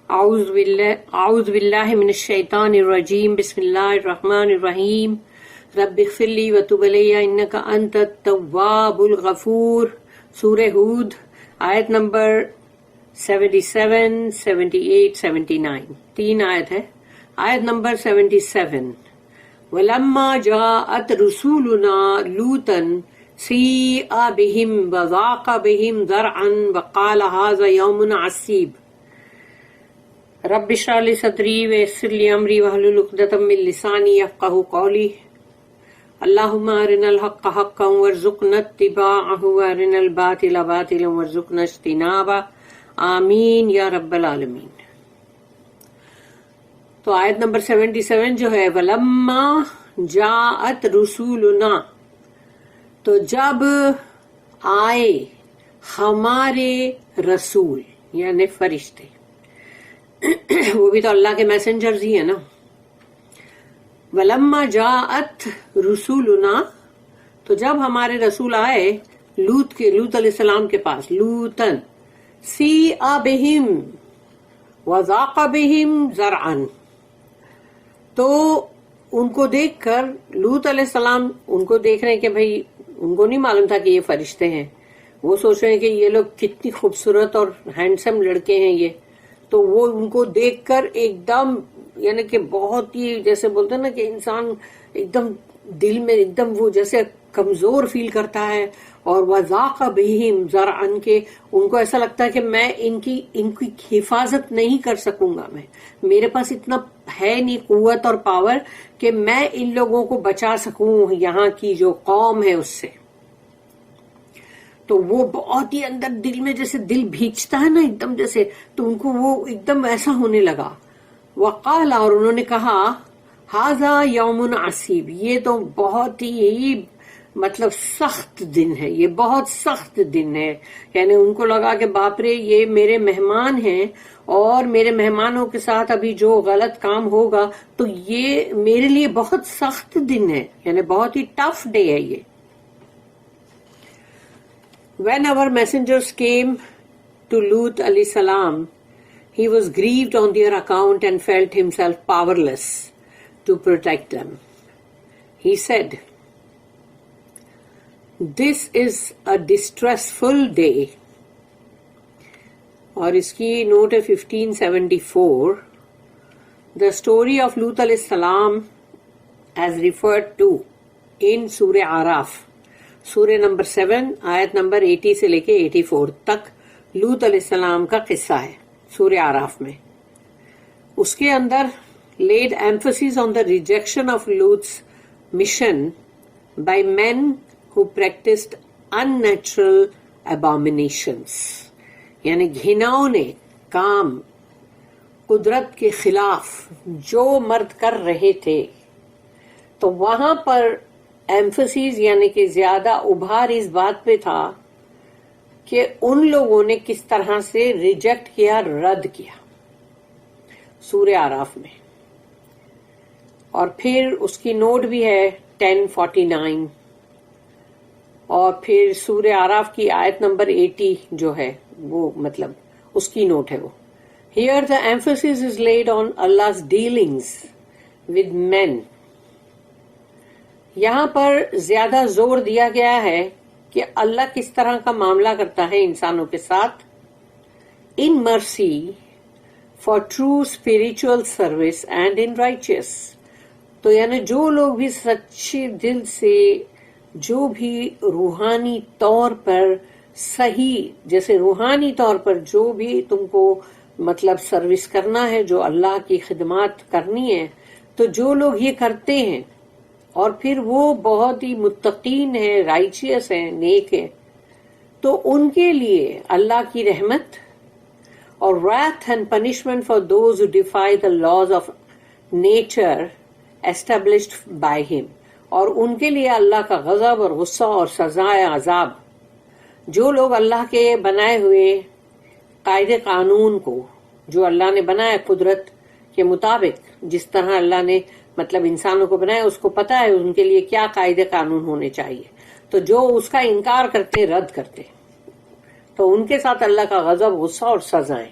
اعوذ باللہ من الشیطان الرجیم بسم اللہ الرحمن الرحیم رب اغفر لی وتب علی انک انت التواب الغفور. سورہ ہود آیت نمبر 77, 78, 79 تین آیت ہے. آیت نمبر 77 وَلَمَّا جَاءَتْ رُسُولُنَا لُوطًا سِیءَ بِهِمْ وَضَاقَ بِهِمْ ذَرْعًا وَقَالَ هَذَا يَوْمٌ عَسِیبٌ. رب اشرح لي صدری ويسر لي امری واحلل عقدۃ من لسانی یفقهوا قولی. اللهم ارنا الحق حقا وارزقنا اتباعه وارنا الباطل باطلا وارزقنا اجتنابه. آمین یا رب العالمین. تو آیت نمبر 77 جو ہے وَلَمَّا جَاءَتْ رُسُولُنَا، تو جب آئے ہمارے رسول یعنی فرشتے، وہ بھی تو اللہ کے میسنجرز ہی ہیں نا. وَلَمَّا جَاءَتْ رُسُولُنَا، تو جب ہمارے رسول آئے لوط علیہ السلام کے پاس، لوطن سِیءَ بِهِمْ وَضَاقَ بِهِمْ ذَرْعًا، تو ان کو دیکھ کر لوط علیہ السلام ان کو دیکھ رہے ہیں کہ بھئی ان کو نہیں معلوم تھا کہ یہ فرشتے ہیں. وہ سوچ رہے ہیں کہ یہ لوگ کتنی خوبصورت اور ہینڈسم لڑکے ہیں یہ. تو وہ ان کو دیکھ کر ایک دم یعنی کہ بہت ہی جیسے بولتے ہیں نا کہ انسان ایک دم دل میں ایک دم وہ جیسے کمزور فیل کرتا ہے. اور وَذَاقَ بِهِمْ ذَرْعًا، کہ ان کو ایسا لگتا ہے کہ میں ان کی حفاظت نہیں کر سکوں گا، میرے پاس اتنا ہے نہیں قوت اور پاور کہ میں ان لوگوں کو بچا سکوں یہاں کی جو قوم ہے اس سے. تو وہ بہت ہی اندر دل میں جیسے دل بھیجتا ہے نا ایک دم جیسے، تو ان کو وہ ایک دم ایسا ہونے لگا. وقال، اور انہوں نے کہا ھذا یوم عصیب، یہ تو بہت ہی مطلب سخت دن ہے، یہ بہت سخت دن ہے. یعنی ان کو لگا کہ باپ رے یہ میرے مہمان ہیں اور میرے مہمانوں کے ساتھ ابھی جو غلط کام ہوگا تو یہ میرے لیے بہت سخت دن ہے، یعنی بہت ہی ٹف ڈے ہے یہ. When our messengers came to Lut alayhi salam, he was grieved on their account and felt himself powerless to protect them. He said, "This is a distressful day." اور اس کی نوٹ ہے 1574. The story of Lut alayhi salam as referred to in Surah Araf. سورہ number 7 آیت number 80 سے لے کے 84 تک لوط علیہ السلام کا قصہ ہے سورہ آراف میں. اس کے اندر laid emphasis on the rejection of Lut's mission by men who practiced unnatural abominations، یعنی گھناؤنے کام قدرت کے خلاف جو مرد کر رہے تھے. تو وہاں پر ایمفسیز یعنی کہ زیادہ ابھار اس بات پہ تھا کہ ان لوگوں نے کس طرح سے ریجیکٹ کیا، رد کیا سورہ آراف میں. اور پھر اس کی نوٹ بھی ہے 1049. اور پھر سورہ آراف کی آیت نمبر 80 جو ہے وہ مطلب اس کی نوٹ ہے وہ. Here the emphasis is laid on Allah's dealings with men. یہاں پر زیادہ زور دیا گیا ہے کہ اللہ کس طرح کا معاملہ کرتا ہے انسانوں کے ساتھ. in mercy for true spiritual service and in righteous. تو یعنی جو لوگ بھی سچے دل سے جو بھی روحانی طور پر صحیح، جیسے روحانی طور پر جو بھی تم کو مطلب سروس کرنا ہے، جو اللہ کی خدمات کرنی ہے، تو جو لوگ یہ کرتے ہیں اور پھر وہ بہت ہی متقین ہیں، رائچیس ہیں، نیک ہیں، تو ان کے لیے اللہ کی رحمت اور wrath and punishment for those who defy the laws of nature established by him. اور ان کے لیے اللہ کا غضب اور غصہ اور سزائے عذاب. جو لوگ اللہ کے بنائے ہوئے قاعدے قانون کو، جو اللہ نے بنایا قدرت کے مطابق، جس طرح اللہ نے مطلب انسانوں کو بنایا، اس کو پتا ہے ان کے لیے کیا قاعدے قانون ہونے چاہیے، تو جو اس کا انکار کرتے، رد کرتے، تو ان کے ساتھ اللہ کا غضب، غصہ اور سزائیں.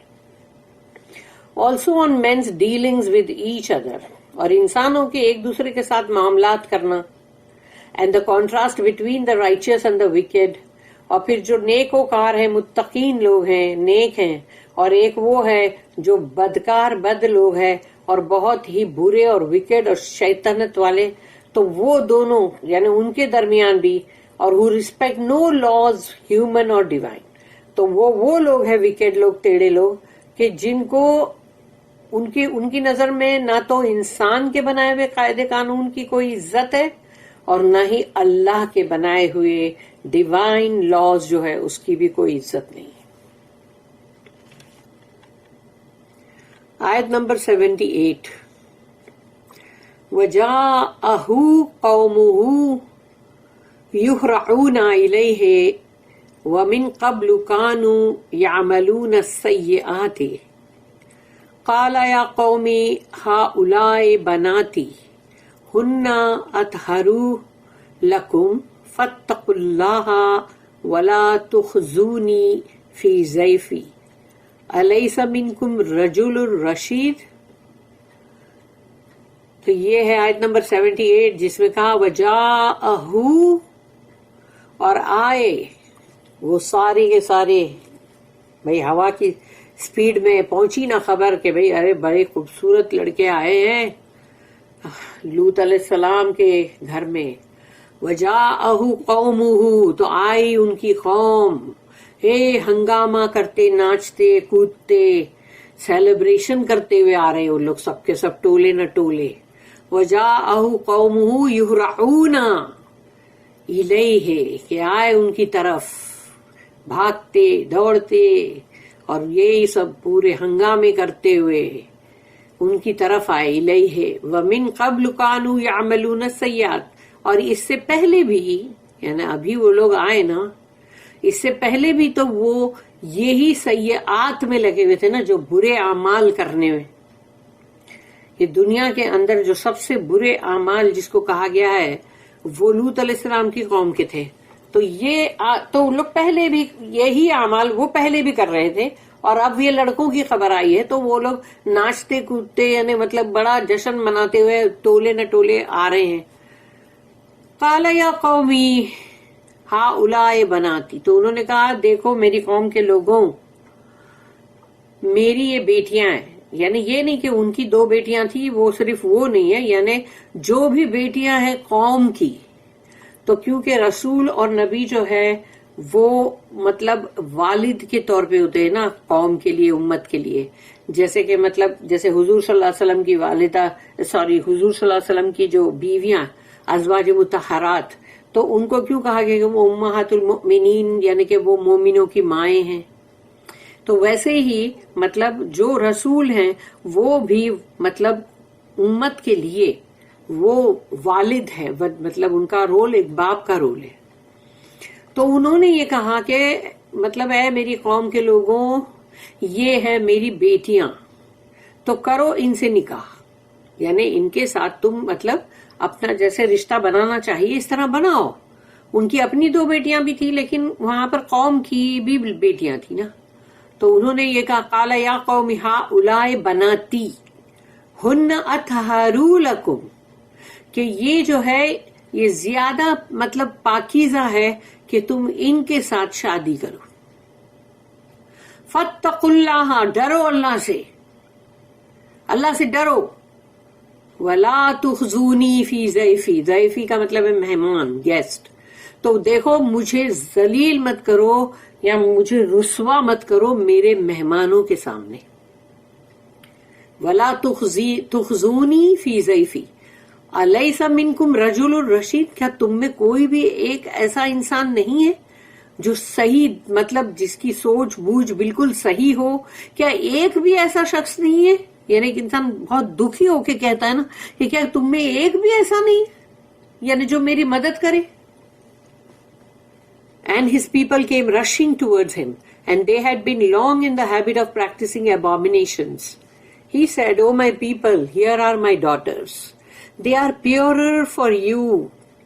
also on men's dealings with each other, اور انسانوں کے ایک دوسرے کے ساتھ معاملات کرنا. and the contrast between the righteous and the wicked, اور پھر جو نیک وکار ہیں متقین لوگ ہیں نیک ہیں اور ایک وہ ہے جو بدکار بد لوگ ہیں اور بہت ہی برے اور وکڈ اور شیطنت والے، تو وہ دونوں یعنی ان کے درمیان بھی، اور who respect no laws human or divine، تو وہ لوگ ہیں وکڈ لوگ ٹیڑے لوگ کہ جن کو ان کی نظر میں نہ تو انسان کے بنائے ہوئے قاعدے قانون کی کوئی عزت ہے اور نہ ہی اللہ کے بنائے ہوئے ڈیوائن لاز جو ہے اس کی بھی کوئی عزت نہیں ہے. آیت نمبر 78. وَجَاءَهُ قَوْمُهُ يُهْرَعُونَ إِلَيْهِ وَمِن قَبْلُ كَانُوا يَعْمَلُونَ السَّيِّئَاتِ قَالَ يَا قَوْمِ هَؤُلَاءِ بَنَاتِي هُنَّ أَطْهَرُ لَكُمْ فَاتَّقُوا اللَّهَ وَلَا تُخْزُونِي فِي ضَيْفِي أَلَيْسَ مِنْكُمْ رَجُلٌ رَشِيدٌ. تو یہ ہے آیت نمبر 78 جس میں کہا وَجَاءَهُ، اور آئے وہ سارے کے سارے. بھئی ہوا کی سپیڈ میں پہنچی نا خبر کہ بھئی ارے بڑے خوبصورت لڑکے آئے ہیں لوط علیہ السلام کے گھر میں. وَجَاءَهُ قَوْمُهُ، تو آئی ان کی قوم، ہنگامہ کرتے ناچتے کودتے سیلیبریشن کرتے ہوئے آ رہے وہ لوگ سب کے سب ٹولے نہ ٹولے. وَجَاءَهُ قَوْمُهُ يُهْرَعُونَ إِلَيْهِ، کہ آئے ان کی طرف بھاگتے دوڑتے اور یہی سب پورے ہنگامے کرتے ہوئے ان کی طرف آئے. إِلَيْهِ وَمِن قَبْلُ كَانُوا يَعْمَلُونَ السَّيِّئَاتِ، اور اس سے پہلے بھی یعنی ابھی وہ لوگ آئے نا، اس سے پہلے بھی تو وہ یہی سیئات میں لگے ہوئے تھے نا، جو برے اعمال کرنے میں. یہ دنیا کے اندر جو سب سے برے اعمال جس کو کہا گیا ہے وہ لوط علیہ السلام کی قوم کے تھے. تو لوگ پہلے بھی یہی اعمال وہ پہلے بھی کر رہے تھے، اور اب یہ لڑکوں کی خبر آئی ہے تو وہ لوگ ناچتے کودتے یعنی مطلب بڑا جشن مناتے ہوئے ٹولے نہ ٹولے آ رہے ہیں. قال یا قومی ہؤلاء بناتی، تو انہوں نے کہا دیکھو میری قوم کے لوگوں، میری یہ بیٹیاں ہیں. یعنی یہ نہیں کہ ان کی 2 بیٹیاں تھی، وہ صرف وہ نہیں ہے، یعنی جو بھی بیٹیاں ہیں قوم کی. تو کیونکہ رسول اور نبی جو ہے وہ مطلب والد کے طور پہ ہوتے ہیں نا قوم کے لیے امت کے لیے. جیسے کہ مطلب جیسے حضور صلی اللہ علیہ وسلم کی والدہ حضور صلی اللہ علیہ وسلم کی جو بیویاں ازواج مطہرات، تو ان کو کیوں کہا گیا کہ وہ امہات المؤمنین، یعنی کہ وہ مومنوں کی مائیں ہیں. تو ویسے ہی مطلب جو رسول ہیں وہ بھی مطلب امت کے لیے وہ والد ہے، مطلب ان کا رول ایک باپ کا رول ہے. تو انہوں نے یہ کہا کہ مطلب اے میری قوم کے لوگوں، یہ ہے میری بیٹیاں، تو کرو ان سے نکاح. یعنی ان کے ساتھ تم مطلب اپنا جیسے رشتہ بنانا چاہیے اس طرح بناؤ. ان کی اپنی 2 بیٹیاں بھی تھی لیکن وہاں پر قوم کی بھی بیٹیاں تھی نا. تو انہوں نے یہ کہا قال یا قوم ہؤلاء بناتی ہن اطہر لکم، کہ یہ جو ہے یہ زیادہ مطلب پاکیزہ ہے کہ تم ان کے ساتھ شادی کرو. فاتقوا اللہ، ڈرو اللہ سے ڈرو. ولا تخزونی فی ضیفی، ضیفی کا مطلب ہے مہمان، گیسٹ. تو دیکھو مجھے ذلیل مت کرو یا مجھے رسوا مت کرو میرے مہمانوں کے سامنے. ولا تخزونی فی ضیفی الیس منکم رجل رشید، کیا تم میں کوئی بھی ایک ایسا انسان نہیں ہے جو صحیح مطلب جس کی سوچ بوجھ بالکل صحیح ہو؟ کیا ایک بھی ایسا شخص نہیں ہے؟ یعنی کہ انسان بہت دکھی ہو کے کہتا ہے نا کہ کیا تم میں ایک بھی ایسا نہیں یعنی جو میری مدد کرے. And his people came rushing towards him, and they had been long in the habit of practicing abominations. He said, O my people, here are my daughters. They are purer for you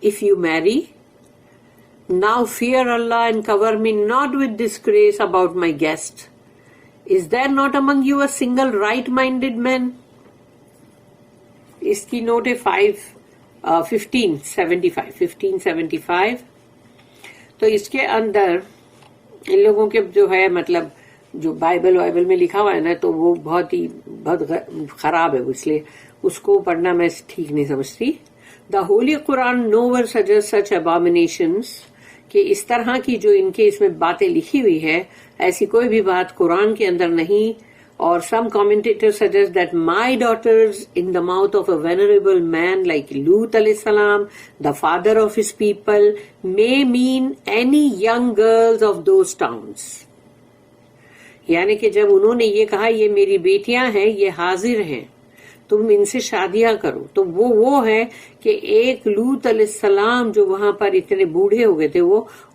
if you marry. Now fear Allah and cover me not with disgrace about my guest. Is there not among you a single right-minded man? اس کی note ہے 1575. تو اس کے اندر ان لوگوں کے جو ہے مطلب جو بائبل میں لکھا ہوا ہے نا، تو وہ بہت خراب ہے، اس لیے اس کو پڑھنا میں ٹھیک نہیں سمجھتی. دا ہولی قرآن nowhere suggests such abominations، کہ اس طرح کی جو ان کے اس میں باتیں لکھی ہوئی ہے، ایسی کوئی بھی بات قرآن کے اندر نہیں. اور some commentators suggest that my daughters in the mouth of a venerable man like Lut alayhi salam, the father of his people, may mean any young girls of those towns. یعنی کہ جب انہوں نے یہ کہا یہ میری بیٹیاں ہیں، یہ حاضر ہیں، تم ان سے شادیاں کرو، تو وہ ہے کہ ایک لوط علیہ السلام جو وہاں پر اتنے بوڑھے ہو گئے تھے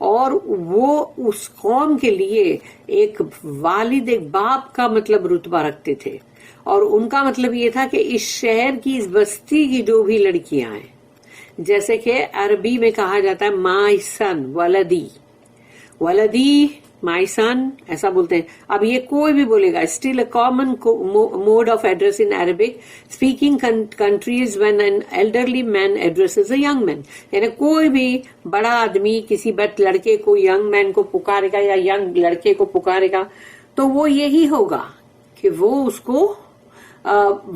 اور وہ اس قوم کے لیے ایک والد، ایک باپ کا مطلب رتبہ رکھتے تھے، اور ان کا مطلب یہ تھا کہ اس شہر کی، اس بستی کی جو بھی لڑکیاں ہیں، جیسے کہ عربی میں کہا جاتا ہے مائی سن، ولدی مائی سن، ایسا بولتے ہیں. اب یہ کوئی بھی بولے گا، still a common mode of address in Arabic speaking countries when an elderly man addresses a young man. یعنی کوئی بھی بڑا آدمی کسی لڑکے کو، ینگ مین کو پکارے گا یا ینگ لڑکے کو پکارے گا، تو وہ یہی ہوگا کہ وہ اس کو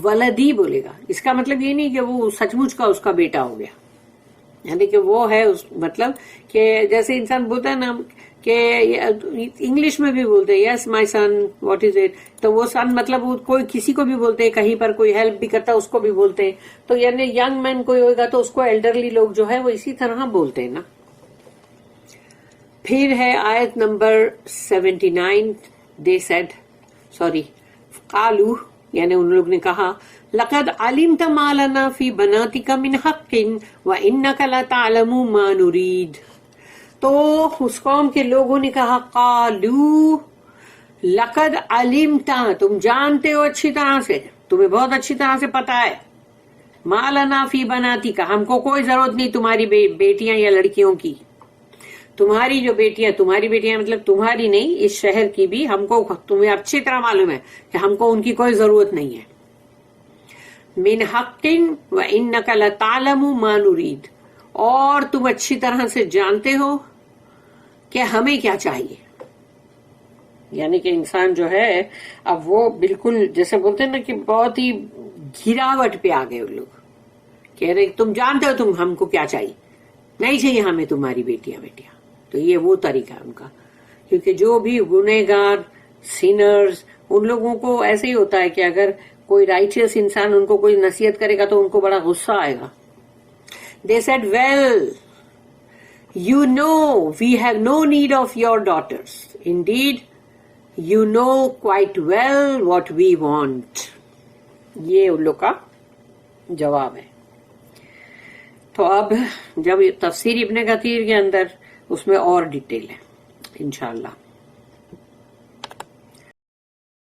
ولدی بولے گا. اس کا مطلب یہ نہیں کہ وہ سچ مچ کا اس کا بیٹا ہو گیا، یعنی کہ وہ ہے مطلب کہ جیسے انسان بولتا ہے نا کہ انگلش میں بھی بولتے ہیں یس مائی سن واٹ از اٹ، تو وہ سن مطلب کوئی کسی کو بھی بولتے ہیں، کہیں پر کوئی ہیلپ بھی کرتا ہے اس کو بھی بولتے ہیں. تو یعنی ینگ مین کوئی ہوگا تو اس کو ایلڈرلی لوگ جو ہے وہ اسی طرح بولتے ہیں نا. پھر ہے آیت نمبر 79. قالو، یعنی ان لوگ نے کہا لقد علمت ما لنا فی بناتک من حق وانک لتعلم ما نرید. تو اس قوم کے لوگوں نے کہا قالو لقد علمت، تم جانتے ہو اچھی طرح سے، تمہیں بہت اچھی طرح سے پتا ہے، ما لنا فی بناتک، ہم کو کوئی ضرورت نہیں تمہاری بیٹیاں یا لڑکیوں کی. تمہاری جو بیٹیاں مطلب تمہاری نہیں، اس شہر کی بھی ہم کو، تمہیں اچھی طرح معلوم ہے کہ ہم کو ان کی کوئی ضرورت نہیں ہے. من حق وانک لتعلم ما نرید، اور تم اچھی طرح سے جانتے ہو کہ ہمیں کیا چاہیے. یعنی کہ انسان جو ہے اب وہ بالکل جیسے بولتے ہیں نا کہ بہت ہی گراوٹ پہ آ گئے. وہ لوگ کہہ رہے تم جانتے ہو تم ہم کو کیا چاہیے، نہیں چاہیے ہمیں تمہاری بیٹیاں. تو یہ وہ طریقہ ہے ان کا، کیونکہ جو بھی گنہگار سینرز، ان لوگوں کو ایسے ہی ہوتا ہے کہ اگر کوئی رائچیس انسان ان کو کوئی نصیحت کرے گا تو ان کو بڑا غصہ آئے گا. They said, well, you know we have no need of your daughters. Indeed, you know quite well what we want. یہ ان لوگ کا جواب ہے. تو اب جب تفسیر ابن کثیر کے اندر اس میں اور ڈیٹیل ہے انشاءاللہ.